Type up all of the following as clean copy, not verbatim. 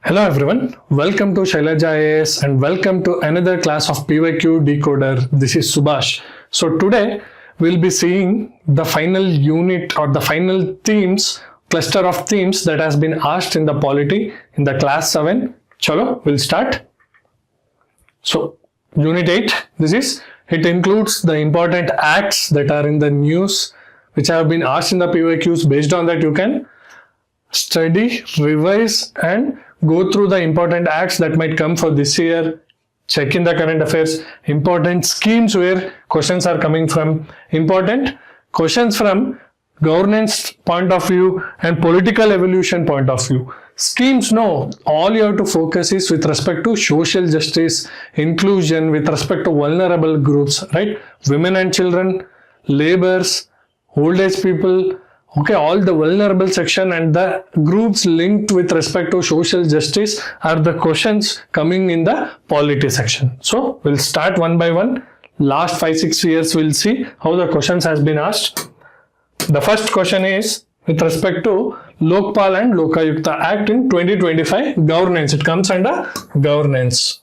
Hello everyone, welcome to ShailajaIAS and welcome to another class of PYQ Decoder. This is Subhash. So today we'll be seeing the final unit or the final themes, cluster of themes that has been asked in the polity in the class 7. Chalo, we'll start. So unit 8, it includes the important acts that are in the news which have been asked in the PYQs. Based on that you can study, revise and go through the important acts that might come for this year, check in the current affairs, important schemes where questions are coming from, important questions from governance point of view and political evolution point of view. Schemes, no, all you have to focus is with respect to social justice, inclusion, with respect to vulnerable groups, right? Women and children, laborers, old age people, okay, all the vulnerable section and the groups linked with respect to social justice are the questions coming in the polity section. So we'll start one by one. Last 5-6 years we'll see how the questions has been asked. The first question is with respect to Lokpal and Lokayuktas Act in 2025 governance. It comes under governance.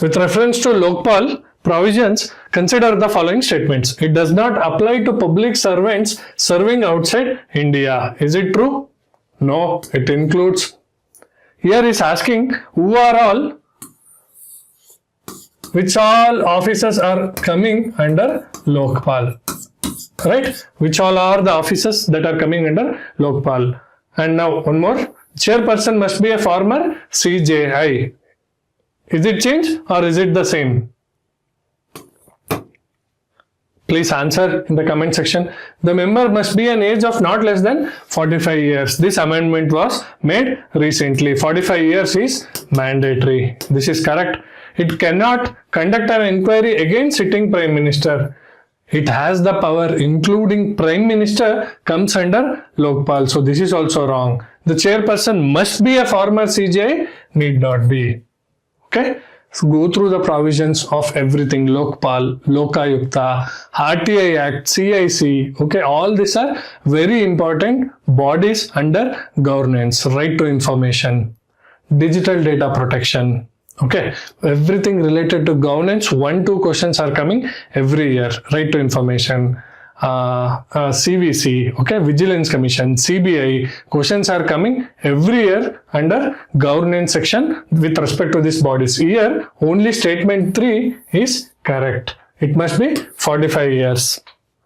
With reference to Lokpal provisions, consider the following statements. It does not apply to public servants serving outside India. Is it true? No, it includes. Here is asking which all officers are coming under Lokpal. Right? Which all are the officers that are coming under Lokpal. And now one more. Chairperson must be a former CJI. Is it changed or is it the same? Please answer in the comment section. The member must be an age of not less than 45 years. This amendment was made recently. 45 years is mandatory. This is correct. It cannot conduct an inquiry against sitting Prime Minister. It has the power, including Prime Minister comes under Lokpal. So this is also wrong. The chairperson must be a former CJI, need not be. Okay. So go through the provisions of everything. Lokpal, Lokayukta, RTI Act, CIC. Okay, all these are very important bodies under governance. Right to information, digital data protection. Okay, everything related to governance. 1-2 questions are coming every year. Right to information, CVC, okay, Vigilance Commission, CBI, questions are coming every year under governance section with respect to these bodies. Here, only statement 3 is correct. It must be 45 years.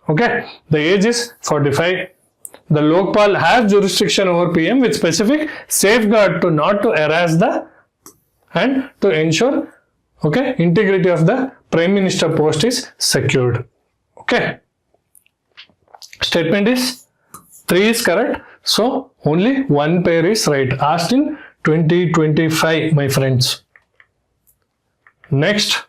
Okay, the age is 45. The Lokpal has jurisdiction over PM with specific safeguard to not to harass the and to ensure, okay, integrity of the Prime Minister post is secured. Okay. Statement is 3 is correct. So only one pair is right. Asked in 2025, my friends. Next,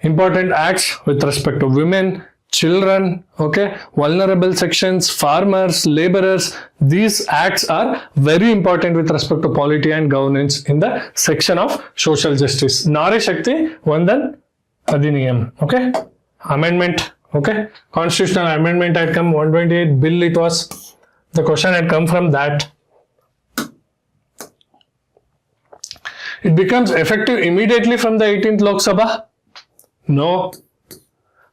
important acts with respect to women, children, okay, vulnerable sections, farmers, laborers. These acts are very important with respect to polity and governance in the section of social justice. Nari Shakti Vandan Adhiniyam, okay, amendment. Okay, constitutional amendment had come 128 bill. It was the question had come from that. It becomes effective immediately from the 18th Lok Sabha. No.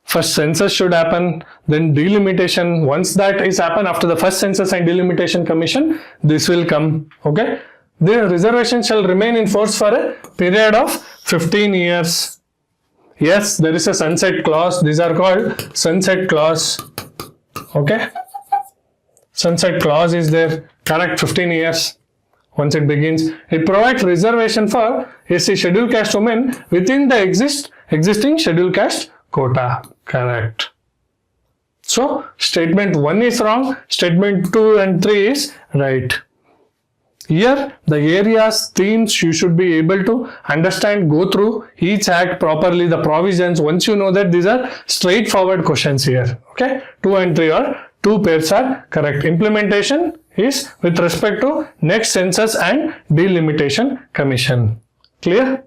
First census should happen, then delimitation. Once that is happen after the first census and delimitation commission, this will come. Okay, the reservation shall remain in force for a period of 15 years. Yes, there is a sunset clause. These are called sunset clause. Okay. Sunset clause is there. Correct, 15 years. Once it begins, it provides reservation for SC scheduled caste women within the existing scheduled caste quota. Correct. So, statement 1 is wrong. Statement 2 and 3 is right. Here, the areas, themes, you should be able to understand, go through each act properly, the provisions. Once you know that, these are straightforward questions here. Okay, 2 and 3 or 2 pairs are correct. Implementation is with respect to next census and delimitation commission. Clear?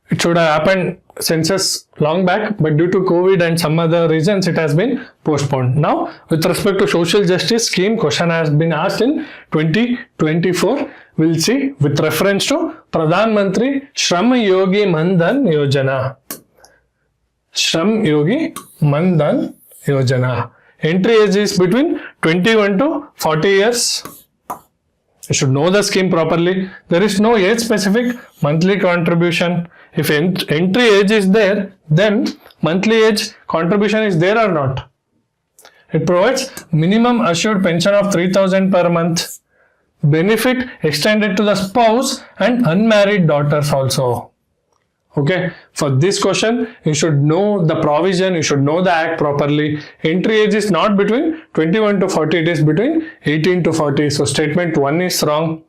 It should have happened census long back, but due to COVID and some other reasons, it has been postponed. Now, with respect to social justice scheme, question has been asked in 2024. We'll see with reference to Pradhan Mantri Shram Yogi Mandan Yojana. Shram Yogi Mandan Yojana. Entry age is between 21 to 40 years. You should know the scheme properly. There is no age specific monthly contribution. If entry age is there, then monthly age contribution is there or not. It provides minimum assured pension of 3,000 per month. Benefit extended to the spouse and unmarried daughters also. Okay, for this question, you should know the provision, you should know the act properly. Entry age is not between 21 to 40, it is between 18 to 40. So statement 1 is wrong.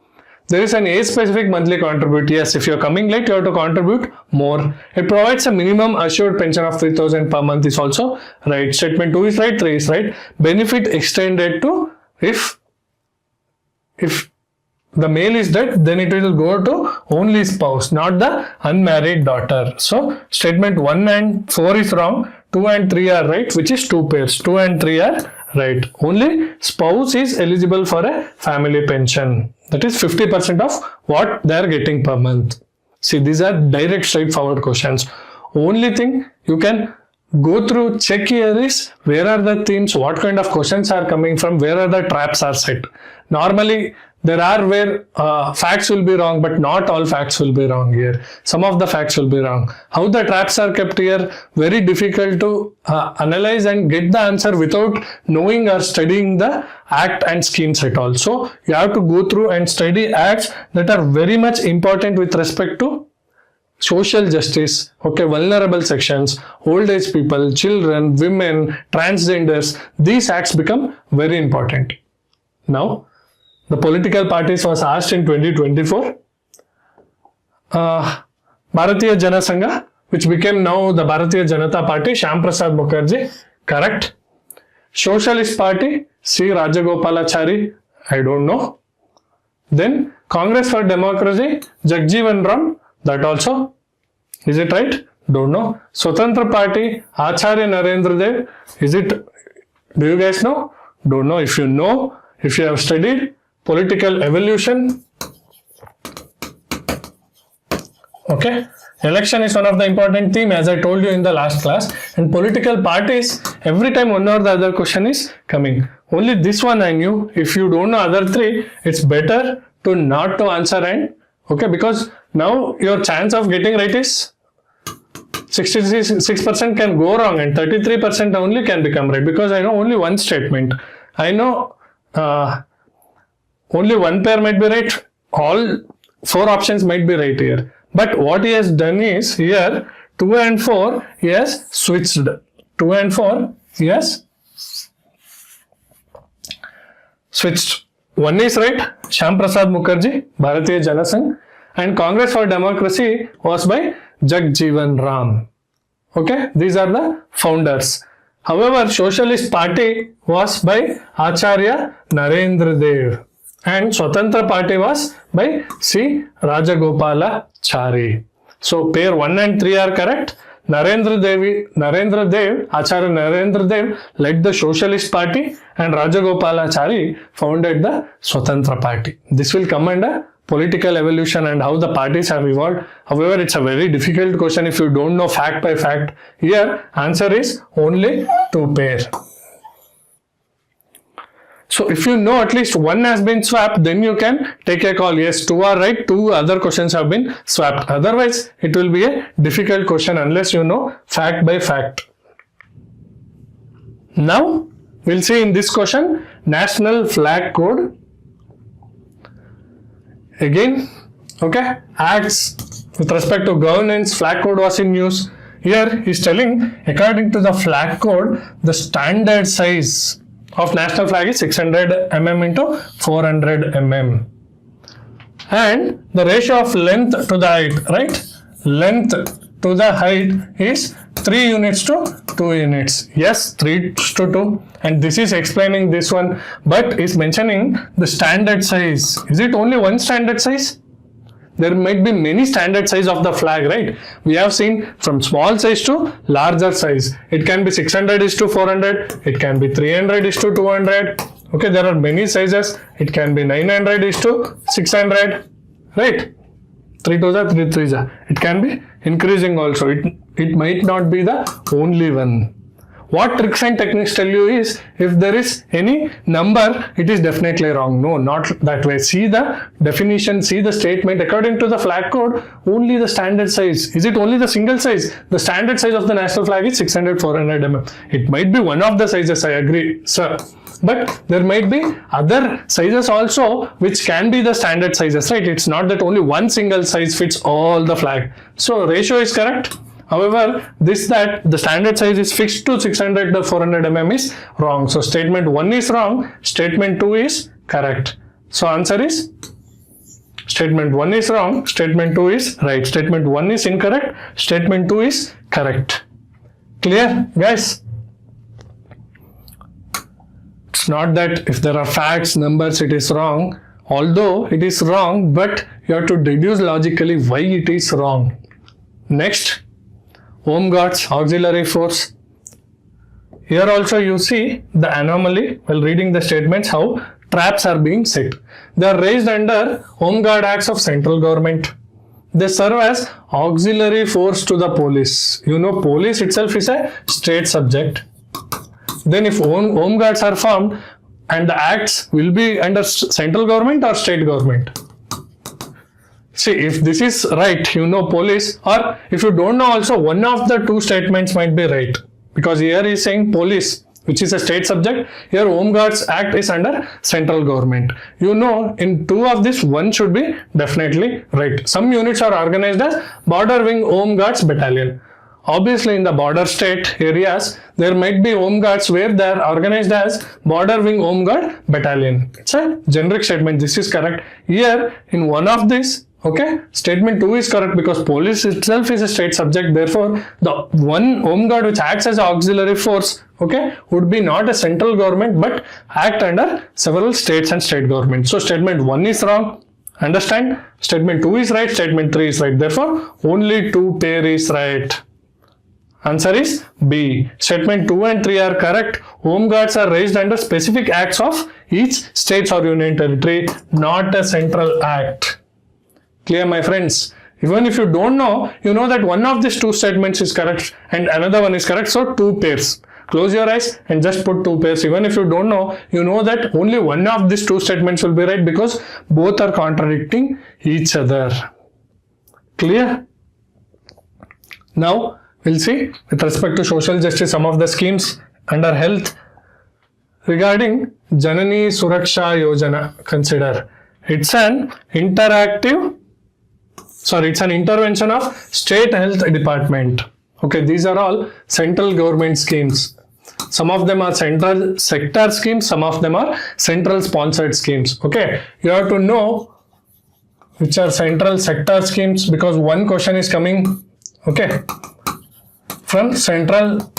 There is an age-specific monthly contribute. Yes, if you are coming late, you have to contribute more. It provides a minimum assured pension of 3,000 per month is also right. Statement 2 is right, 3 is right. Benefit extended to if the male is dead, then it will go to only spouse, not the unmarried daughter. So statement 1 and 4 is wrong. 2 and 3 are right, which is 2 pairs. 2 and 3 are right. Only spouse is eligible for a family pension. That is 50% of what they are getting per month. See, these are direct, straightforward questions. Only thing you can go through, check here is where are the themes, what kind of questions are coming from, where are the traps are set. Normally, there are where facts will be wrong, but not all facts will be wrong here. Some of the facts will be wrong. How the traps are kept here, very difficult to analyze and get the answer without knowing or studying the act and scheme set also. You have to go through and study acts that are very much important with respect to social justice, okay, vulnerable sections, old age people, children, women, transgenders. These acts become very important. Now, the political parties was asked in 2024. Bharatiya Jana Sangha, which became now the Bharatiya Janata Party, Shyam Prasad Mukherjee, correct. Socialist Party, C. Rajagopalachari, I don't know. Then Congress for Democracy, Jagjivan Ram, that also. Is it right? Don't know. Swatantra Party, Acharya Narendra Dev, is it? Do you guys know? Don't know. If you know, if you have studied political evolution, okay, election is one of the important theme as I told you in the last class, and political parties, every time one or the other question is coming. Only this one I knew. If you don't know other three, it's better to not to answer and okay, because now your chance of getting right is 66% can go wrong and 33% only can become right, because I know only one statement. I know only one pair might be right, all 4 options might be right here. But what he has done is here 2 and 4 he has switched. 2 and 4 he has switched. One is right, Shyam Prasad Mukherjee, Bharatiya Jana Sangh, and Congress for Democracy was by Jagjivan Ram. Okay, these are the founders. However, Socialist Party was by Acharya Narendra Dev. And Swatantra Party was by C. Rajagopalachari. So pair 1 and 3 are correct. Narendra Dev, Acharya Narendra Dev led the Socialist Party and Rajagopalachari founded the Swatantra Party. This will come under political evolution and how the parties have evolved. However, it's a very difficult question if you don't know fact by fact. Here, answer is only 2 pair. So if you know at least one has been swapped, then you can take a call. Yes, 2 are right, 2 other questions have been swapped. Otherwise, it will be a difficult question unless you know fact by fact. Now, we'll see in this question, National Flag Code. Again, okay, acts with respect to governance, flag code was in use. Here, he's telling, according to the flag code, the standard size of national flag is 600 mm into 400 mm. And the ratio of length to the height, right? Length to the height is 3 units to 2 units. Yes, 3:2. And this is explaining this one, but is mentioning the standard size. Is it only one standard size? there might be many standard size of the flag, right? We have seen from small size to larger size. It can be 600:400. It can be 300:200. Okay, there are many sizes. It can be 900:600, right? 3 2s are 3 3s are. It can be increasing also. It might not be the only one. What tricks and techniques tell you is, if there is any number, it is definitely wrong. No, not that way. See the definition, see the statement. According to the flag code, only the standard size. Is it only the single size? The standard size of the national flag is 600/400 mm. It might be one of the sizes, I agree, sir. But there might be other sizes also which can be the standard sizes, right? It's not that only one single size fits all the flag. So ratio is correct. However, that the standard size is fixed to 600/400 mm is wrong. So statement 1 is wrong, statement 2 is correct. So answer is statement 1 is wrong, statement 2 is right. Statement 1 is incorrect, statement 2 is correct. Clear, guys? It's not that if there are facts, numbers, it is wrong. Although it is wrong, but you have to deduce logically why it is wrong. Next, Home Guards, auxiliary force. Here also you see the anomaly while reading the statements, how traps are being set. They are raised under Home Guard Acts of central government. They serve as auxiliary force to the police. You know, police itself is a state subject. Then if Home Guards are formed, and the acts will be under central government or state government. See, if this is right, you know police, or if you don't know also, one of the two statements might be right. Because here he is saying police, which is a state subject. Here Home Guards Act is under central government. You know, in two of this, one should be definitely right. Some units are organized as Border Wing Home Guards Battalion. Obviously, in the border state areas, there might be Home Guards where they are organized as Border Wing Home Guard Battalion. It's a generic statement. This is correct. Here, in one of these, okay, statement 2 is correct because police itself is a state subject. Therefore, the one Home Guard which acts as an auxiliary force, okay, would be not a central government but act under several states and state governments. So, statement 1 is wrong. Understand? Statement 2 is right. Statement 3 is right. Therefore, only 2 pair is right. Answer is B. Statement 2 and 3 are correct. Home Guards are raised under specific acts of each state or union territory, not a central act. Clear, my friends? Even if you don't know, you know that one of these two statements is correct and another one is correct. So 2 pairs. Close your eyes and just put 2 pairs. Even if you don't know, you know that only one of these two statements will be right because both are contradicting each other. Clear? Now, we'll see with respect to social justice some of the schemes under health regarding Janani Suraksha Yojana. Consider it's an intervention of state health department. Okay, these are all central government schemes. Some of them are central sector schemes, some of them are central sponsored schemes. Okay, you have to know which are central sector schemes because one question is coming, okay, from central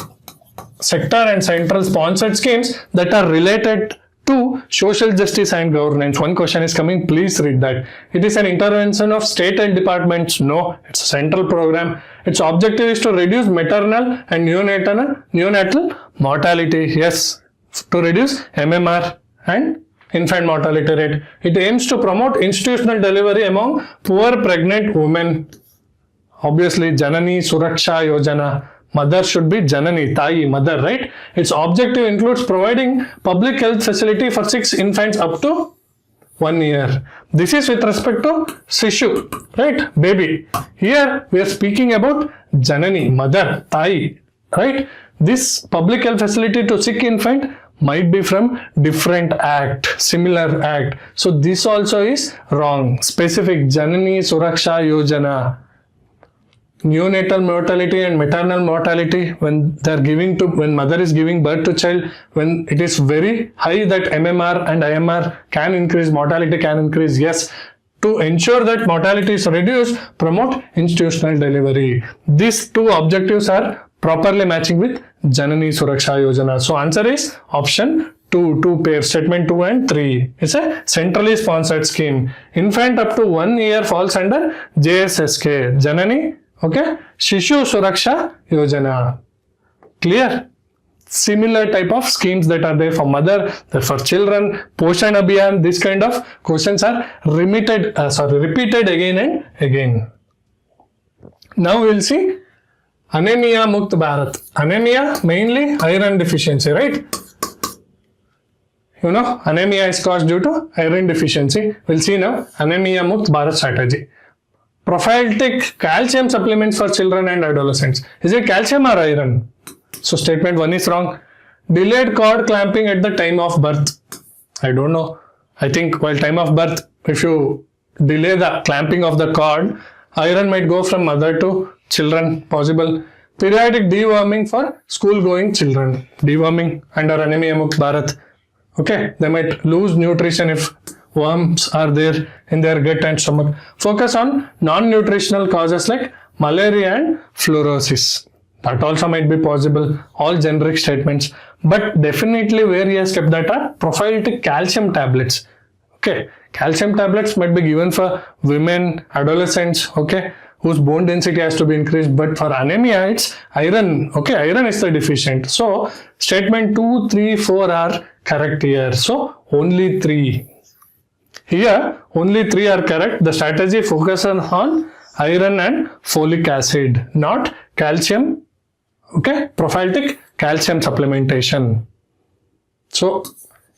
sector and central sponsored schemes that are related to social justice and governance. One question is coming, please read that. It is an intervention of state and departments. No, it's a central program. Its objective is to reduce maternal and neonatal mortality. Yes, to reduce MMR and infant mortality rate. It aims to promote institutional delivery among poor pregnant women. Obviously, Janani Suraksha Yojana. Mother should be Janani, Tayi, mother, right? Its objective includes providing public health facility for 6 infants up to 1 year. This is with respect to Sishu, right? Baby. Here we are speaking about Janani, mother, Tayi, right? This public health facility to sick infant might be from different act, similar act. So this also is wrong. Specific Janani Suraksha Yojana. Neonatal mortality and maternal mortality when mother is giving birth to child, when it is very high that MMR and IMR can increase, mortality can increase. Yes, to ensure that mortality is reduced, promote institutional delivery. These two objectives are properly matching with Janani Suraksha Yojana. So answer is option two pairs, statement 2 and 3. It's a centrally sponsored scheme. Infant up to 1 year falls under JSSK, Janani, okay, Shishu Suraksha Yojana. Clear? Similar type of schemes that are there for mother, for children, Poshan Abhiyan, this kind of questions are repeated again and again. Now we will see Anemia Mukt Bharat. Anemia, mainly iron deficiency, right? You know, anemia is caused due to iron deficiency. We'll see now Anemia Mukt Bharat strategy. Prophylactic calcium supplements for children and adolescents. Is it calcium or iron? So statement 1 is wrong. Delayed cord clamping at the time of birth. I don't know. I think while time of birth, if you delay the clamping of the cord, iron might go from mother to children, possible. Periodic deworming for school-going children. Deworming under Anemia Mukt Bharat. Okay, they might lose nutrition if worms are there in their gut and stomach. Focus on non-nutritional causes like malaria and fluorosis. That also might be possible. All generic statements. But definitely where he has kept that are prophylactic calcium tablets. Okay, calcium tablets might be given for women, adolescents, okay, whose bone density has to be increased. But for anemia, it's iron. Okay, iron is the deficient. So statement 2, 3, 4 are correct here. So only 3. Here, only 3 are correct. The strategy focuses on iron and folic acid, not calcium. Okay, prophylactic calcium supplementation. So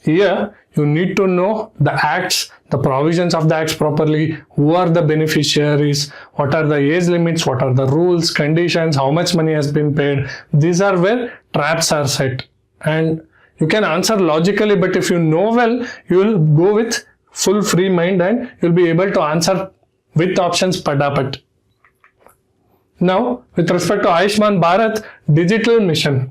here you need to know the acts, the provisions of the acts properly, who are the beneficiaries, what are the age limits, what are the rules, conditions, how much money has been paid. These are where traps are set. And you can answer logically, but if you know well, you will go with full free mind and you'll be able to answer with options padapat. Now, with respect to Ayushman Bharat Digital Mission.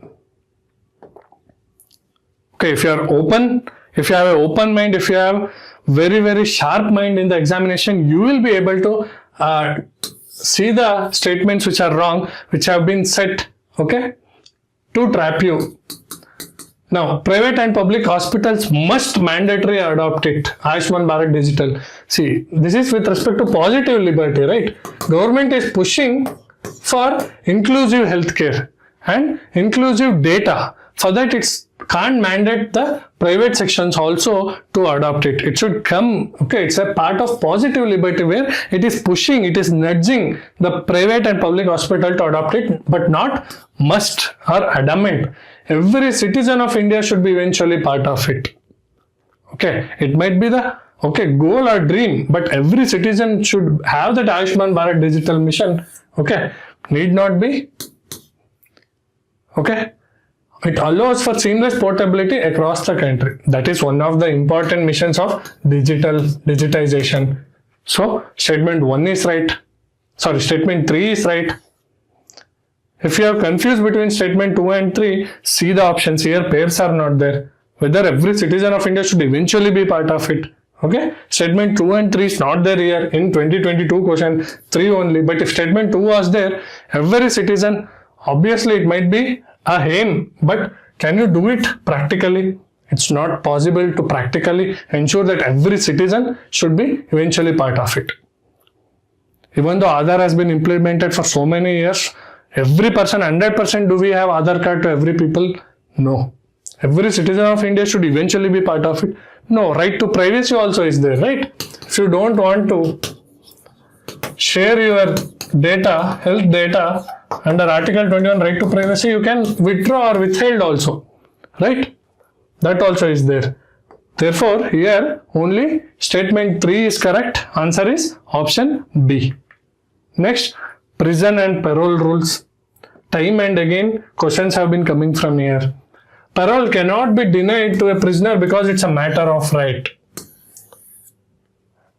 Okay, if you are open, if you have an open mind, if you have very sharp mind in the examination, you will be able to see the statements which are wrong, which have been set, okay, to trap you. Now, private and public hospitals must mandatory adopt it. Ayushman Bharat Digital. See, this is with respect to positive liberty, right? Government is pushing for inclusive healthcare and inclusive data. For that, it's can't mandate the private sections also to adopt it. It should come, okay, it's a part of positive liberty where it is pushing, it is nudging the private and public hospital to adopt it, but not must or adamant. Every citizen of India should be eventually part of it. Okay, it might be the goal or dream, but every citizen should have that Ayushman Bharat Digital Mission. Okay, need not be. Okay, it allows for seamless portability across the country. That is one of the important missions of digitization. So statement 1 is right. Sorry, statement 3 is right. If you are confused between statement 2 and 3, see the options here. Pairs are not there. Whether every citizen of India should eventually be part of it. Okay, statement 2 and 3 is not there here in 2022 question 3 only. But if statement 2 was there, every citizen, obviously it might be a aim, but can you do it practically? It's not possible to practically ensure that every citizen should be eventually part of it. Even though Aadhaar has been implemented for so many years, every person, 100% do we have Aadhaar card to every people? No. Every citizen of India should eventually be part of it. No, right to privacy also is there, right? If you don't want to share your data, health data, under Article 21 right to privacy, you can withdraw or withhold also, right? That also is there. Therefore, here only statement 3 is correct. Answer is option B. Next, prison and parole rules. Time and again, questions have been coming from here. Parole cannot be denied to a prisoner because it's a matter of right.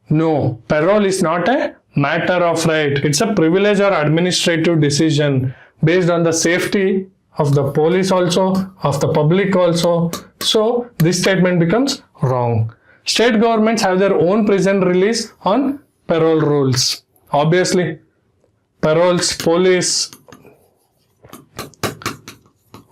No, parole is not a matter of right. It's a privilege or administrative decision based on the safety of the police also, of the public also. So this statement becomes wrong. State governments have their own prison release on parole rules. Obviously, paroles, police,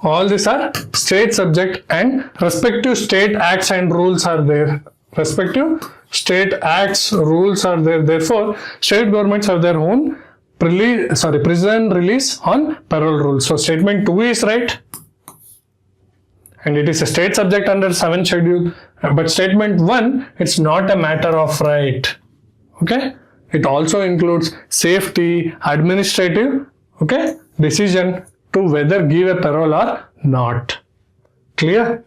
All these are state subject and respective state acts and rules are there. Respective state acts, rules are there. Therefore, state governments have their own prison release on parole rules. So statement 2 is right. And it is a state subject under 7th schedule. But statement 1, it's not a matter of right. Okay. It also includes safety, administrative, okay, decision to whether give a parole or not. Clear?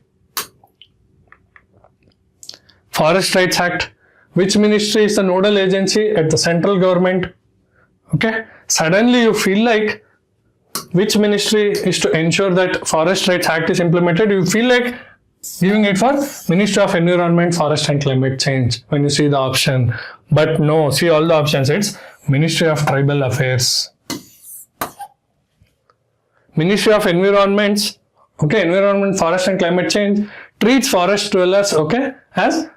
Forest Rights Act. Which ministry is the nodal agency at the central government? Okay. Suddenly you feel like which ministry is to ensure that Forest Rights Act is implemented? You feel like giving it for Ministry of Environment, Forest and Climate Change when you see the option. But no, see all the options. It's Ministry of Tribal Affairs. Ministry of Environment, okay, Environment, Forest and Climate Change treats forest dwellers, okay, as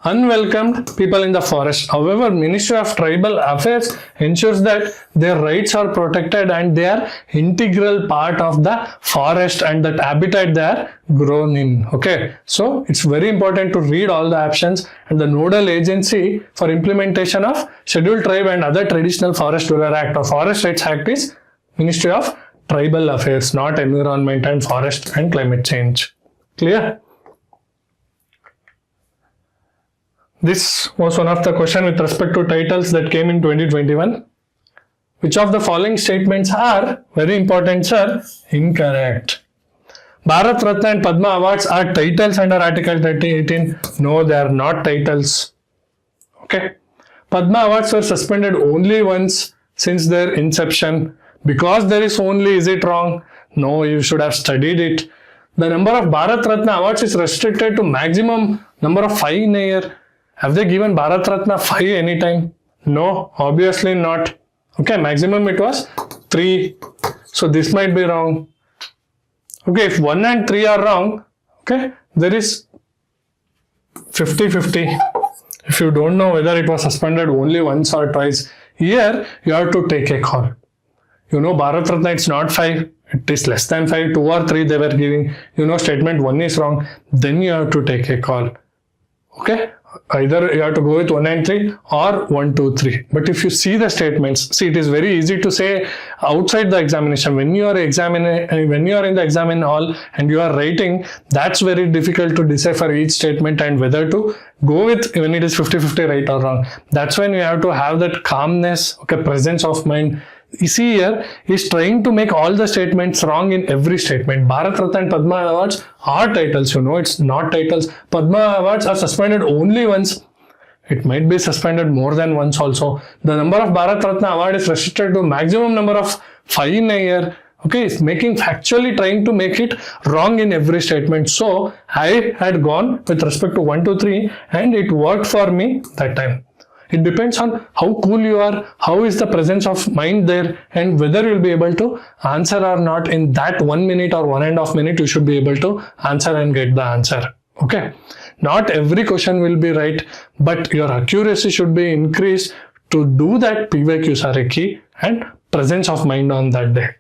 unwelcomed people in the forest. However, Ministry of Tribal Affairs ensures that their rights are protected and they are integral part of the forest and that habitat they are grown in. Okay, so it's very important to read all the options, and the nodal agency for implementation of Scheduled Tribe and other Traditional Forest Dweller Act or Forest Rights Act is Ministry of Tribal Affairs, not Environment and Forest and Climate Change. Clear? This was one of the questions with respect to titles that came in 2021. Which of the following statements are, very important sir, incorrect? Bharat Ratna and Padma Awards are titles under Article 3018. No, they are not titles. Okay. Padma Awards were suspended only once since their inception. Because there is only, is it wrong? No, you should have studied it. The number of Bharat Ratna Awards is restricted to maximum number of 5 in a year. Have they given Bharat Ratna 5 anytime? No, obviously not. Okay, maximum it was 3. So this might be wrong. Okay, if 1 and 3 are wrong, okay, there is 50-50. If you don't know whether it was suspended only once or twice, here you have to take a call. You know Bharat Ratna, it's not 5. It is less than 5, 2 or 3 they were giving. You know statement 1 is wrong. Then you have to take a call. Okay. Either you have to go with 1 and 3 or 1, 2, 3. But if you see the statements, see it is very easy to say outside the examination. When you are in the exam hall and you are writing, that's very difficult to decipher each statement and whether to go with when it is 50-50 right or wrong. That's when you have to have that calmness, okay, presence of mind. You see here, he's trying to make all the statements wrong in every statement. Bharat Ratna and Padma Awards are titles, you know, it's not titles. Padma Awards are suspended only once. It might be suspended more than once also. The number of Bharat Ratna Award is restricted to maximum number of 5 in a year. Okay, it's factually trying to make it wrong in every statement. So, I had gone with respect to 1, 2, 3 and it worked for me that time. It depends on how cool you are, how is the presence of mind there, and whether you'll be able to answer or not. In that 1 minute or 1.5 minutes, you should be able to answer and get the answer. Okay. Not every question will be right, but your accuracy should be increased. To do that, PYQs are a key and presence of mind on that day.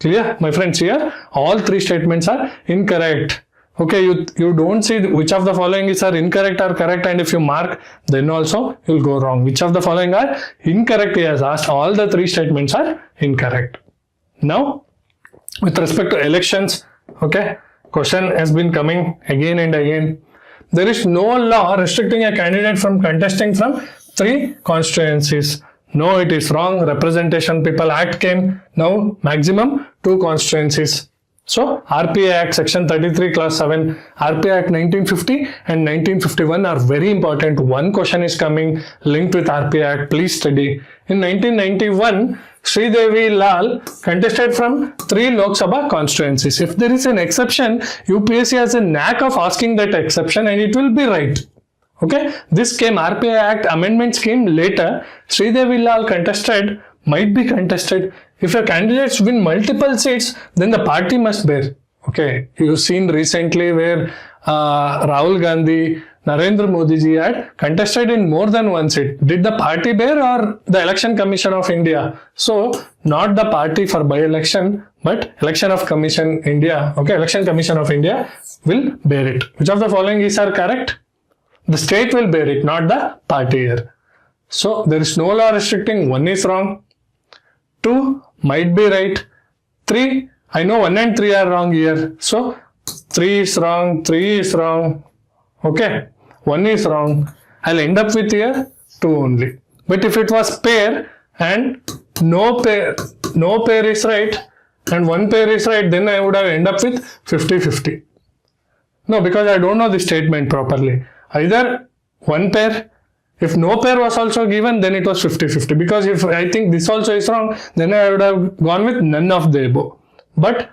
Clear, my friends? Here, all 3 statements are incorrect. Okay, you don't see which of the following is incorrect or correct, and if you mark, then also you'll go wrong. Which of the following are incorrect? He has asked. All the 3 statements are incorrect. Now, with respect to elections, okay, question has been coming again and again. There is no law restricting a candidate from contesting from 3 constituencies. No, it is wrong. Representation People Act came. Now, maximum 2 constituencies. So, RPA Act Section 33 Class 7, RPA Act 1950 and 1951 are very important. One question is coming linked with RPA Act. Please study. In 1991, Sridevi Lal contested from 3 Lok Sabha constituencies. If there is an exception, UPSC has a knack of asking that exception and it will be right. Okay, this came, RPA Act amendments came later. Sridevi Lal contested, might be contested. If your candidates win multiple seats, then the party must bear. Okay, you've seen recently where Rahul Gandhi, Narendra Modi ji had contested in more than one seat. Did the party bear or the Election Commission of India? So not the party for by-election, but Election Commission of India will bear it. Which of the following is correct? The state will bear it, not the party here. So there is no law restricting. 1 is wrong. 2 might be right. 3, I know 1 and 3 are wrong here. So 3 is wrong, 3 is wrong. Okay, 1 is wrong. I'll end up with here 2 only. But if it was pair and no pair is right and 1 pair is right, then I would have end up with 50-50. No, because I don't know the statement properly. Either 1 pair, if no pair was also given, then it was 50-50. Because if I think this also is wrong, then I would have gone with none of the above. But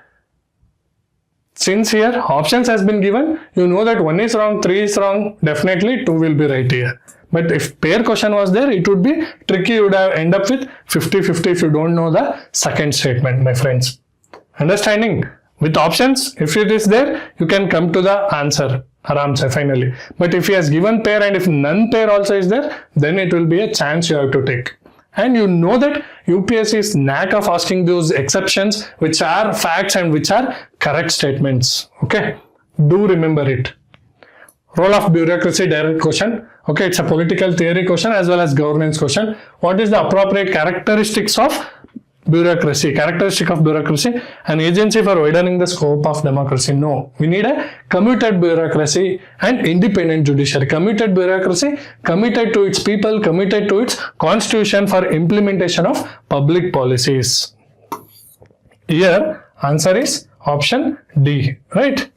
since here options has been given, you know that 1 is wrong, 3 is wrong, definitely 2 will be right here. But if pair question was there, it would be tricky. You would have end up with 50-50 if you don't know the second statement, my friends. Understanding? With options, if it is there, you can come to the answer. Aramse finally. But if he has given pair and if none pair also is there, then it will be a chance you have to take. And you know that UPSC's knack of asking those exceptions which are facts and which are correct statements. Okay, do remember it. Role of bureaucracy, direct question. Okay, it's a political theory question as well as governance question. What is the appropriate characteristics of bureaucracy? Characteristic of bureaucracy, an agency for widening the scope of democracy. No, we need a committed bureaucracy and independent judiciary. Committed bureaucracy, committed to its people, committed to its constitution for implementation of public policies. Here, answer is option D, right?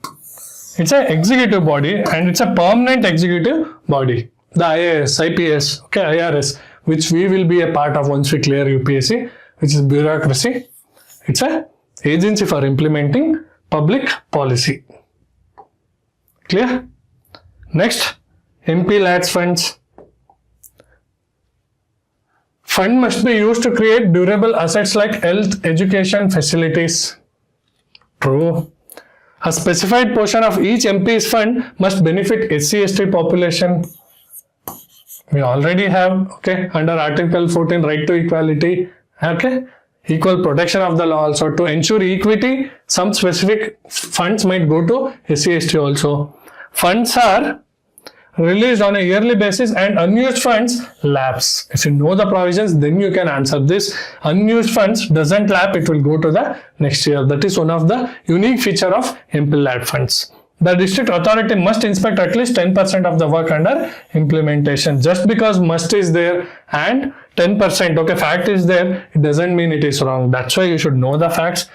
It's an executive body and it's a permanent executive body. The IAS, IPS, okay, IRS, which we will be a part of once we clear UPSC, which is bureaucracy. It's an agency for implementing public policy. Clear? Next, MP LADS funds. Fund must be used to create durable assets like health, education, facilities. True. A specified portion of each MP's fund must benefit SC/ST population. We already have, okay, under Article 14, right to equality. Okay, equal protection of the law also. To ensure equity, some specific funds might go to SC/ST also. Funds are released on a yearly basis and unused funds lapse. If you know the provisions, then you can answer this. Unused funds doesn't lapse, it will go to the next year. That is one of the unique feature of MP LAD funds. The district authority must inspect at least 10% of the work under implementation. Just because must is there and 10%, okay, fact is there, it doesn't mean it is wrong. That's why you should know the facts,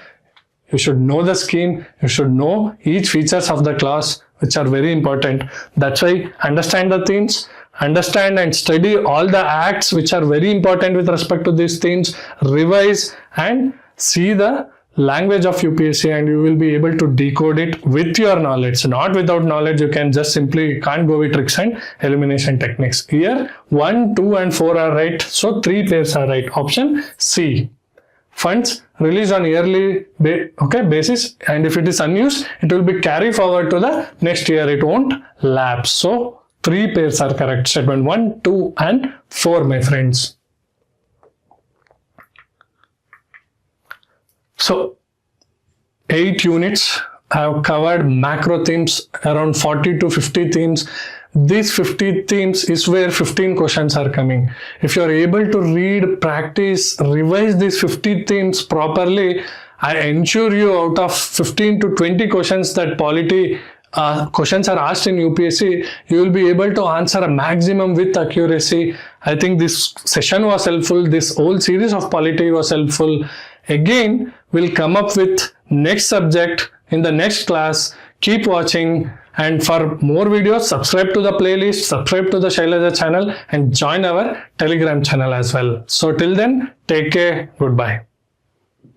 you should know the scheme, you should know each features of the clause, which are very important. That's why understand the themes, understand and study all the acts which are very important with respect to these themes, revise and see the language of UPSC and you will be able to decode it with your knowledge. Not without knowledge, you can just simply can't go with tricks and elimination techniques. Here 1, 2 and 4 are right, so 3 pairs are right. Option C. Funds released on yearly basis, and if it is unused, it will be carried forward to the next year. It won't lapse. So 3 pairs are correct. Statement 1, 2 and 4, my friends. So 8 units have covered macro themes, around 40 to 50 themes. These 50 themes is where 15 questions are coming. If you are able to read, practice, revise these 50 themes properly, I ensure you out of 15 to 20 questions that polity questions are asked in UPSC, you will be able to answer a maximum with accuracy. I think this session was helpful. This whole series of polity was helpful. Again, we'll come up with next subject in the next class. Keep watching, and for more videos, subscribe to the playlist, subscribe to the Shailaja channel and join our Telegram channel as well. So till then, take care. Goodbye.